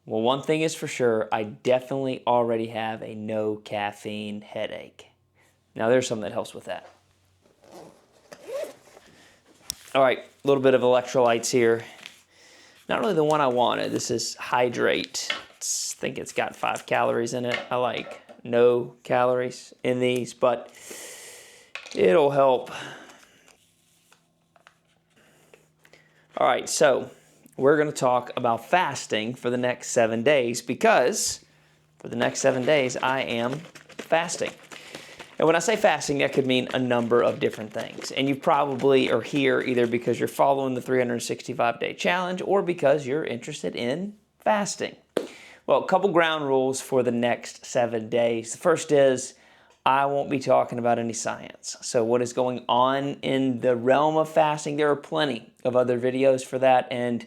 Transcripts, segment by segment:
Well, one thing is for sure, I definitely already have a no caffeine headache. Now there's something that helps with that. All right, a little bit of electrolytes here. Not really the one I wanted. This is Hydrate. I think it's got 5 calories in it. I like no calories in these, but it'll help. All right, so we're going to talk about fasting for the next 7 days because for the next 7 days I am fasting. And when I say fasting, that could mean a number of different things. And you probably are here either because you're following the 365-day challenge or because you're interested in fasting. Well, a couple ground rules for the next 7 days. The first is I won't be talking about any science. So what is going on in the realm of fasting, there are plenty of other videos for that, and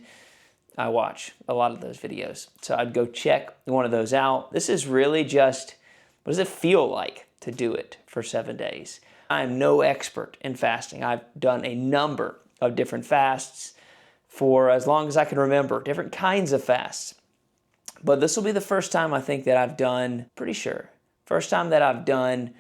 I watch a lot of those videos. So I'd go check one of those out. This is really just, what does it feel like to do it for 7 days? I'm no expert in fasting. I've done a number of different fasts for as long as I can remember, different kinds of fasts. But this will be the first time I think that I've done, pretty sure, first time that I've done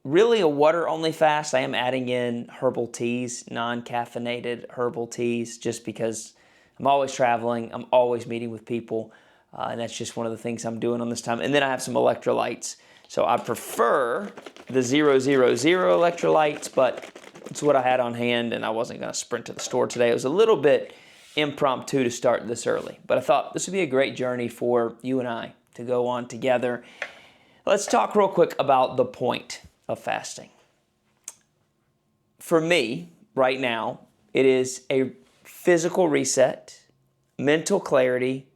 really a water-only fast. I am adding in herbal teas, non-caffeinated herbal teas, just because I'm always traveling, I'm always meeting with people, and that's just one of the things I'm doing on this time. And then I have some electrolytes. So I prefer the 000 electrolytes, but it's what I had on hand, and I wasn't going to sprint to the store today. It was a little bit impromptu to start this early, but I thought this would be a great journey for you and I to go on together. Let's talk real quick about the point of fasting. For me, right now, it is a physical reset, mental clarity,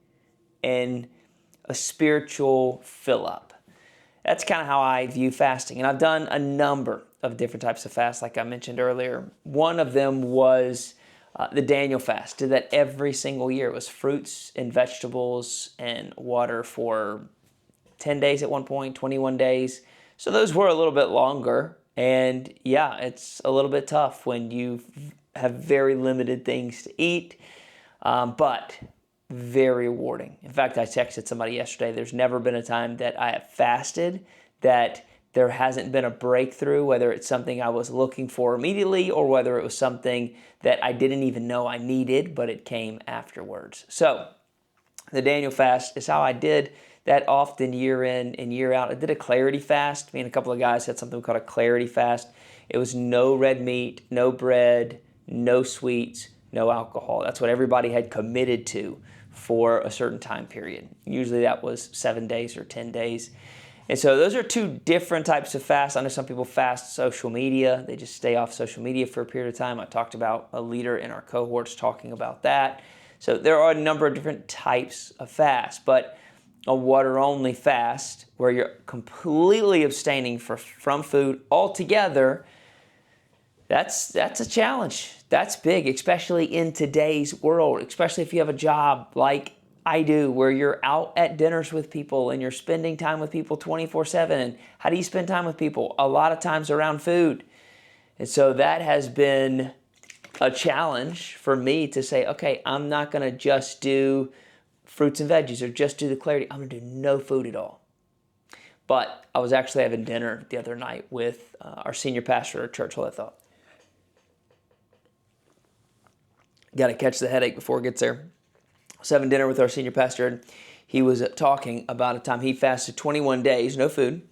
and a spiritual fill-up. That's kind of how I view fasting. And I've done a number of different types of fasts, like I mentioned earlier. One of them was the Daniel fast. Did that every single year. It was fruits and vegetables and water for 10 days at one point, 21 days. So those were a little bit longer. And yeah, it's a little bit tough when you have very limited things to eat, but very rewarding. In fact, I texted somebody yesterday, there's never been a time that I have fasted that there hasn't been a breakthrough, whether it's something I was looking for immediately or whether it was something that I didn't even know I needed, but it came afterwards. So the Daniel fast is how I did that often year in and year out. I did a clarity fast. Me and a couple of guys had something called a clarity fast. It was no red meat, no bread, no sweets, no alcohol. That's what everybody had committed to for a certain time period. Usually that was 7 days or 10 days. And so those are two different types of fasts. I know some people fast social media. They just stay off social media for a period of time. I talked about a leader in our cohorts talking about that. So there are a number of different types of fasts, but a water-only fast where you're completely abstaining from food altogether, that's a challenge. That's big, especially in today's world, especially if you have a job like I do, where you're out at dinners with people and you're spending time with people 24/7. And how do you spend time with people? A lot of times around food. And so that has been a challenge for me to say, okay, I'm not going to just do fruits and veggies or just do the clarity. I'm going to do no food at all. But I was actually having dinner the other night with our senior pastor at church. I thought, got to catch the headache before it gets there. I was having dinner with our senior pastor, and he was talking about a time he fasted 21 days, no food.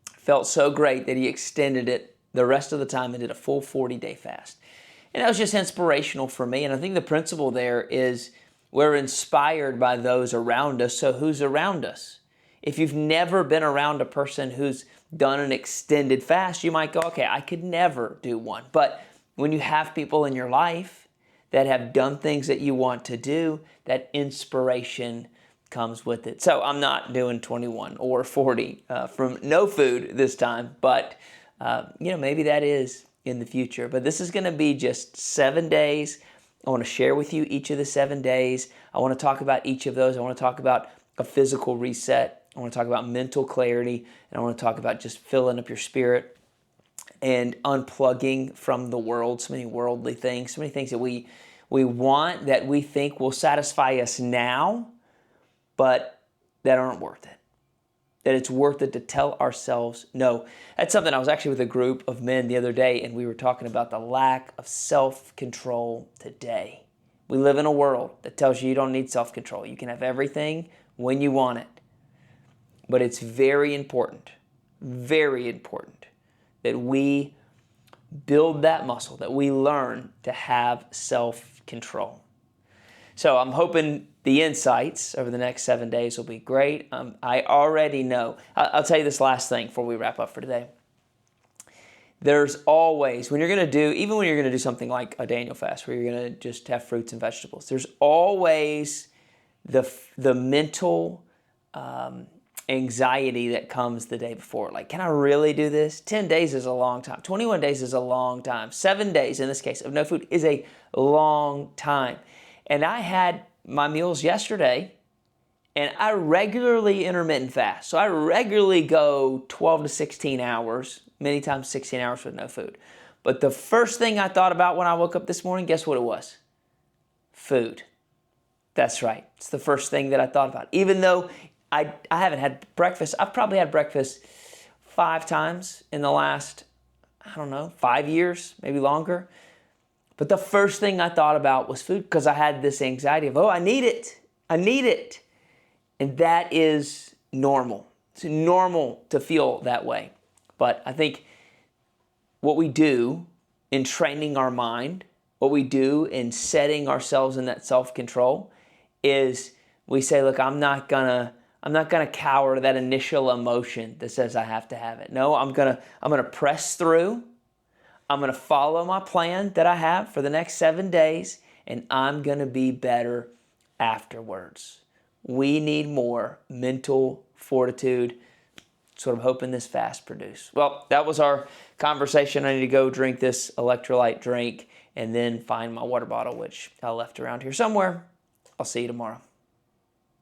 Felt so great that he extended it the rest of the time and did a full 40-day fast. And that was just inspirational for me. And I think the principle there is we're inspired by those around us. So who's around us? If you've never been around a person who's done an extended fast, you might go, okay, I could never do one. But when you have people in your life that have done things that you want to do, that inspiration comes with it. So I'm not doing 21 or 40 from no food this time, but maybe that is in the future. But this is going to be just 7 days. I want to share with you each of the 7 days. I want to talk about each of those. I want to talk about a physical reset. I want to talk about mental clarity. And I want to talk about just filling up your spirit and unplugging from the world. So many worldly things, so many things that we want that we think will satisfy us now, but that aren't worth it. That it's worth it to tell ourselves no. That's something I was actually with a group of men the other day, and we were talking about the lack of self-control today. We live in a world that tells you don't need self-control. You can have everything when you want it. But it's very important that we build that muscle, that we learn to have self-control. So I'm hoping the insights over the next 7 days will be great. I already know. I'll tell you this last thing before we wrap up for today. There's always, even when you're going to do something like a Daniel fast, where you're going to just have fruits and vegetables, there's always the mental anxiety that comes the day before. Like, can I really do this? 10 days is a long time. 21 days is a long time. 7 days, in this case, of no food is a long time. And I had my meals yesterday, and I regularly intermittent fast. So I regularly go 12 to 16 hours, many times 16 hours with no food. But the first thing I thought about when I woke up this morning, guess what it was? Food. That's right. It's the first thing that I thought about. Even though I haven't had breakfast, I've probably had breakfast 5 times in the last, 5 years, maybe longer. But the first thing I thought about was food, because I had this anxiety of, I need it. And that is normal. It's normal to feel that way. But I think what we do in training our mind, what we do in setting ourselves in that self-control is we say, look, I'm not gonna cower to that initial emotion that says I have to have it. No, I'm gonna press through. I'm going to follow my plan that I have for the next 7 days, and I'm going to be better afterwards. We need more mental fortitude. Sort of hoping this fast produce. Well, that was our conversation. I need to go drink this electrolyte drink and then find my water bottle, which I left around here somewhere. I'll see you tomorrow.